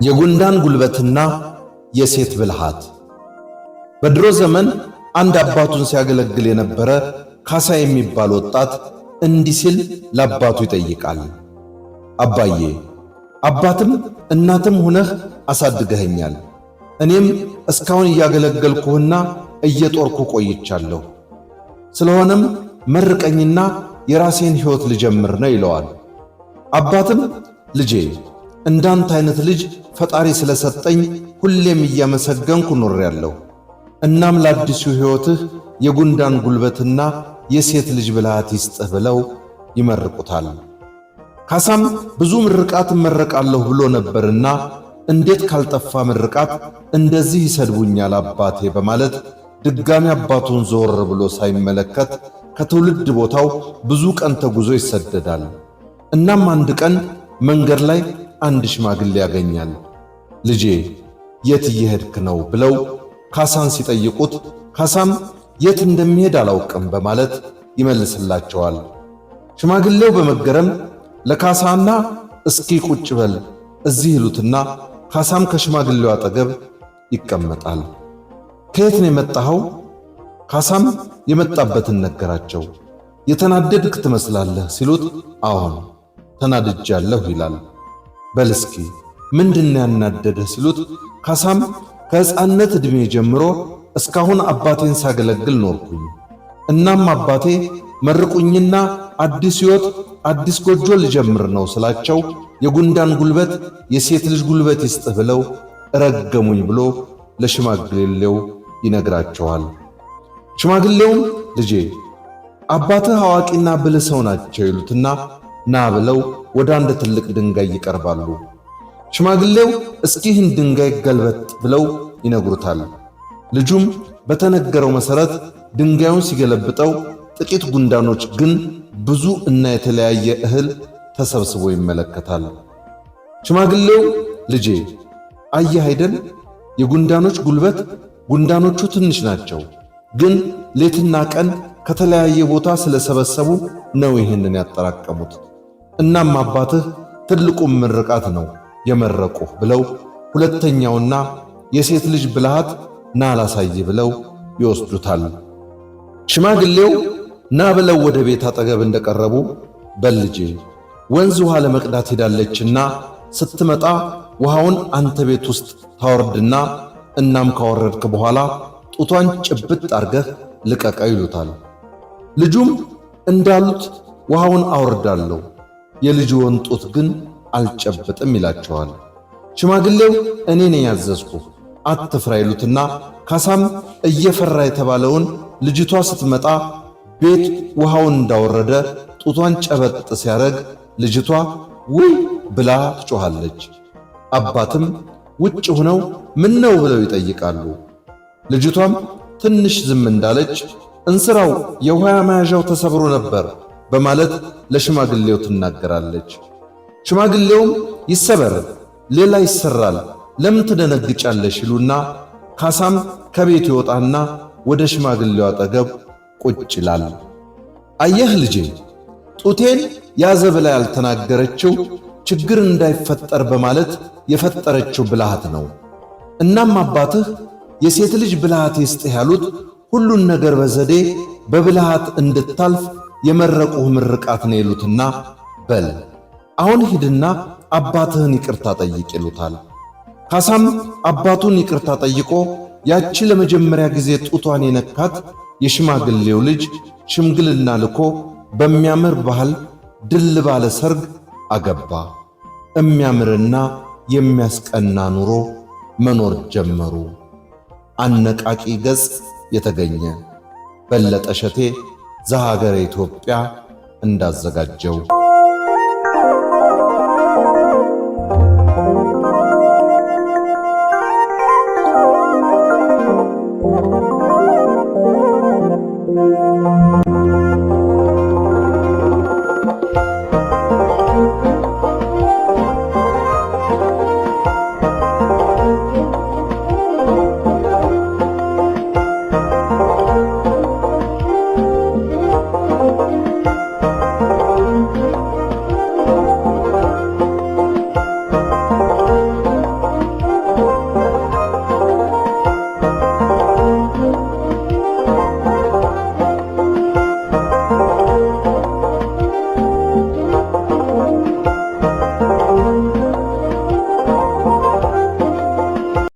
የጉንዳን ጉልበትና የሴት ብልሃት። በድሮ ዘመን አንድ አባቱን ሲያገለግል የነበረ ካሳ የሚባል ወጣት እንዲህ ሲል ለአባቱ ይጠይቃል። አባዬ፣ አባትም እናትም ሆነህ አሳድገኸኛል። እኔም እስካሁን እያገለገልኩህና እየጦርኩ ቆይቻለሁ። ስለሆነም መርቀኝና የራሴን ሕይወት ልጀምር ነው ይለዋል። አባትም ልጄ፣ እንዳንተ አይነት ልጅ ፈጣሪ ስለሰጠኝ ሁሌም እያመሰገንኩ ኖሬያለሁ። እናም ለአዲሱ ሕይወትህ የጉንዳን ጉልበትና የሴት ልጅ ብልሃት ይስጥህ ብለው ይመርቁታል። ካሳም ብዙ ምርቃት እመረቃለሁ ብሎ ነበርና እንዴት ካልጠፋ ምርቃት እንደዚህ ይሰድቡኛል አባቴ በማለት ድጋሚ አባቱን ዞር ብሎ ሳይመለከት ከትውልድ ቦታው ብዙ ቀን ተጉዞ ይሰደዳል። እናም አንድ ቀን መንገድ ላይ አንድ ሽማግሌ ያገኛል። ልጄ የት እየሄድክ ነው ብለው ካሳን ሲጠይቁት ካሳም የት እንደሚሄድ አላውቅም በማለት ይመልስላቸዋል። ሽማግሌው በመገረም ለካሳና እስኪ ቁጭ በል እዚህ ይሉትና ካሳም ከሽማግሌው አጠገብ ይቀመጣል። ከየት ነው የመጣኸው? ካሳም የመጣበትን ነገራቸው። የተናደድክ ትመስላለህ ሲሉት አዎን ተናድጃለሁ ይላል። በል እስኪ ምንድነው ያናደደህ ሲሉት ካሳም ከሕፃንነት ዕድሜ ጀምሮ እስካሁን አባቴን ሳገለግል ኖርኩኝ። እናም አባቴ መርቁኝና አዲስ ሕይወት አዲስ ጎጆ ልጀምር ነው ስላቸው የጉንዳን ጉልበት የሴት ልጅ ጉልበት ይስጥህ ብለው ረገሙኝ ብሎ ለሽማግሌው ይነግራቸዋል። ሽማግሌውም ልጄ አባትህ አዋቂና ብልህ ሰው ናቸው ይሉትና ና ብለው ወደ አንድ ትልቅ ድንጋይ ይቀርባሉ። ሽማግሌው እስኪ ይህን ድንጋይ ገልበጥ ብለው ይነግሩታል። ልጁም በተነገረው መሰረት ድንጋዩን ሲገለብጠው ጥቂት ጉንዳኖች ግን ብዙ እና የተለያየ እህል ተሰብስቦ ይመለከታል። ሽማግሌው ልጄ አየህ አይደል የጉንዳኖች ጉልበት፣ ጉንዳኖቹ ትንሽ ናቸው፣ ግን ሌትና ቀን ከተለያየ ቦታ ስለሰበሰቡ ነው ይህንን ያጠራቀሙት። እናም አባትህ ትልቁም ምርቃት ነው የመረቁህ ብለው ሁለተኛውና የሴት ልጅ ብልሃት ና ላሳይ ብለው ይወስዱታል። ሽማግሌው ና ብለው ወደ ቤት አጠገብ እንደቀረቡ በል ልጄ ወንዝ ውሃ ለመቅዳት ሄዳለችና ስትመጣ ውሃውን አንተ ቤት ውስጥ ታወርድና እናም ካወረድክ በኋላ ጡቷን ጭብጥ አርገህ ልቀቀው ይሉታል። ልጁም እንዳሉት ውሃውን አወርዳለሁ፣ የልጅዎን ጡት ግን አልጨብጥም ይላቸዋል። ሽማግሌው እኔ ነኝ ያዘዝኩ አትፍራ ይሉትና ካሳም እየፈራ የተባለውን ልጅቷ ስትመጣ ቤት ውሃውን እንዳወረደ ጡቷን ጨበጥ ሲያረግ ልጅቷ ውይ ብላ ትጮኻለች። አባትም ውጭ ሆነው ምን ነው ብለው ይጠይቃሉ። ልጅቷም ትንሽ ዝም እንዳለች እንስራው የውሃ መያዣው ተሰብሮ ነበር በማለት ለሽማግሌው ትናገራለች። ሽማግሌውም ይሰበር ሌላ ይሰራል ለምን ትደነግጫለሽ ይሉና ካሳም ከቤት ይወጣና ወደ ሽማግሌው አጠገብ ቁጭ ይላል። አየህ ልጄ ጡቴን ያዘ ብላ ያልተናገረችው ችግር እንዳይፈጠር በማለት የፈጠረችው ብልሃት ነው። እናም አባትህ የሴት ልጅ ብልሃት ይስጥህ ያሉት ሁሉን ነገር በዘዴ በብልሃት እንድታልፍ የመረቁህ ምርቃት ነው ይሉትና በል አሁን ሂድና አባትህን ይቅርታ ጠይቅ ይሉታል። ካሳም አባቱን ይቅርታ ጠይቆ ያቺ ለመጀመሪያ ጊዜ ጡቷን የነካት የሽማግሌው ልጅ ሽምግልና ልኮ በሚያምር ባህል ድል ባለ ሰርግ አገባ። የሚያምርና የሚያስቀና ኑሮ መኖር ጀመሩ። አነቃቂ ገጽ የተገኘ በለጠ ሸቴ ዘሀገረ ኢትዮጵያ እንዳዘጋጀው